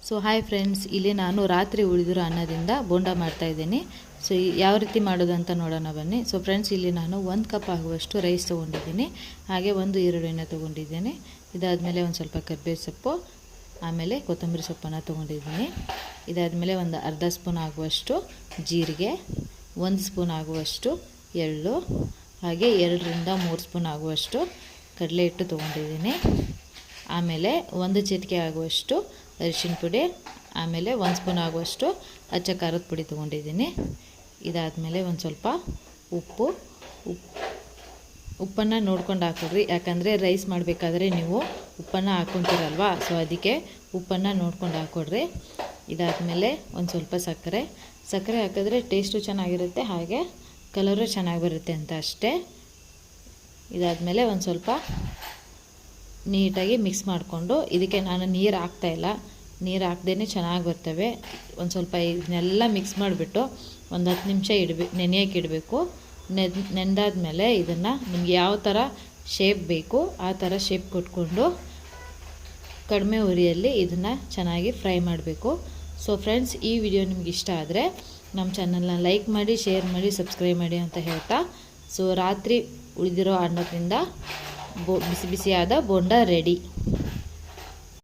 So hi friends, ಇಲ್ಲಿ ನಾನು ರಾತ್ರಿ ಉಳಿದಿರೋ ಅನ್ನದಿಂದ ಬೋಂಡ ಮಾಡ್ತಾ ಇದ್ದೀನಿ. ಸೊ ಯಾವ ರೀತಿ ಮಾಡೋದು ಅಂತ ನೋಡೋಣ ಬನ್ನಿ. ಸೊ ಫ್ರೆಂಡ್ಸ್, ಇಲ್ಲಿ ನಾನು 1 ಕಪ್ ಆಗುವಷ್ಟು ರೈಸ್ ತೊಗೊಂಡಿದ್ದೀನಿ. ಹಾಗೆ 1 ಈರುಳ್ಳಿನ ತೊಗೊಂಡಿದ್ದೀನಿ. ಇದಾದಮೇಲೆ ಒಂದು ಸ್ವಲ್ಪ ಕರಿಬೇವು ಸೊಪ್ಪು, ಆಮೇಲೆ ಕೊತ್ತಂಬರಿ ಸೊಪ್ಪನ್ನು ತೊಗೊಂಡಿದ್ದೀನಿ. ಇದಾದಮೇಲೆ ಒಂದು ಅರ್ಧ ಸ್ಪೂನ್ ಆಗುವಷ್ಟು ಜೀರಿಗೆ, 1 ಸ್ಪೂನ್ ಆಗುವಷ್ಟು ಎಳ್ಳು, ಹಾಗೆ 2ರಿಂದ 3 ಸ್ಪೂನ್ ಆಗುವಷ್ಟು ಕಡಲೆ ಹಿಟ್ಟು ತೊಗೊಂಡಿದ್ದೀನಿ. ಆಮೇಲೆ 1 ಚಿಟಿಕೆ ಆಗುವಷ್ಟು ಅರಿಶಿನ ಪುಡಿ, ಆಮೇಲೆ 1 ಸ್ಪೂನ್ ಆಗುವಷ್ಟು ಅಚ್ಚ ಖಾರದ ಪುಡಿ ತೊಗೊಂಡಿದ್ದೀನಿ. ಇದಾದಮೇಲೆ ಒಂದು ಸ್ವಲ್ಪ ಉಪ್ಪನ್ನು ನೋಡ್ಕೊಂಡು ಹಾಕಿದ್ರಿ, ಯಾಕಂದರೆ ರೈಸ್ ಮಾಡಬೇಕಾದ್ರೆ ನೀವು ಉಪ್ಪನ್ನು ಹಾಕ್ಕೊತೀರಲ್ವ, ಸೊ ಅದಕ್ಕೆ ಉಪ್ಪನ್ನು ನೋಡ್ಕೊಂಡು ಹಾಕ್ಕೊಡ್ರಿ. ಇದಾದಮೇಲೆ ಒಂದು ಸ್ವಲ್ಪ ಸಕ್ಕರೆ ಹಾಕಿದ್ರೆ ಟೇಸ್ಟು ಚೆನ್ನಾಗಿರುತ್ತೆ, ಹಾಗೆ ಕಲರು ಚೆನ್ನಾಗಿ ಬರುತ್ತೆ ಅಂತ ಅಷ್ಟೇ. ಇದಾದಮೇಲೆ ಒಂದು ಸ್ವಲ್ಪ ನೀಟಾಗಿ ಮಿಕ್ಸ್ ಮಾಡಿಕೊಂಡು, ಇದಕ್ಕೆ ನಾನು ನೀರು ಹಾಕ್ತಾಯಿಲ್ಲ, ನೀರು ಹಾಕ್ದೇ ಚೆನ್ನಾಗಿ ಬರ್ತವೆ. ಒಂದು ಸ್ವಲ್ಪ ಇದನ್ನೆಲ್ಲ ಮಿಕ್ಸ್ ಮಾಡಿಬಿಟ್ಟು ಒಂದು 10 ನಿಮಿಷ ನೆನೆಯೋಕೆ ಇಡಬೇಕು. ನೆನೆದಾದ್ಮೇಲೆ ಇದನ್ನು ನಿಮ್ಗೆ ಯಾವ ಥರ ಶೇಪ್ ಬೇಕು ಆ ಥರ ಶೇಪ್ ಕೊಟ್ಕೊಂಡು ಕಡಿಮೆ ಉರಿಯಲ್ಲಿ ಇದನ್ನು ಚೆನ್ನಾಗಿ ಫ್ರೈ ಮಾಡಬೇಕು. ಸೊ ಫ್ರೆಂಡ್ಸ್, ಈ ವಿಡಿಯೋ ನಿಮ್ಗೆ ಇಷ್ಟ ಆದರೆ ನಮ್ಮ ಚಾನಲ್ನ ಲೈಕ್ ಮಾಡಿ, ಶೇರ್ ಮಾಡಿ, ಸಬ್ಸ್ಕ್ರೈಬ್ ಮಾಡಿ ಅಂತ ಹೇಳ್ತಾ, ಸೊ ರಾತ್ರಿ ಉಳಿದಿರೋ ಅನ್ನದಿಂದ ಬಿಸಿ ಬಿಸಿಯಾದ ಬೋಂಡ ರೆಡಿ.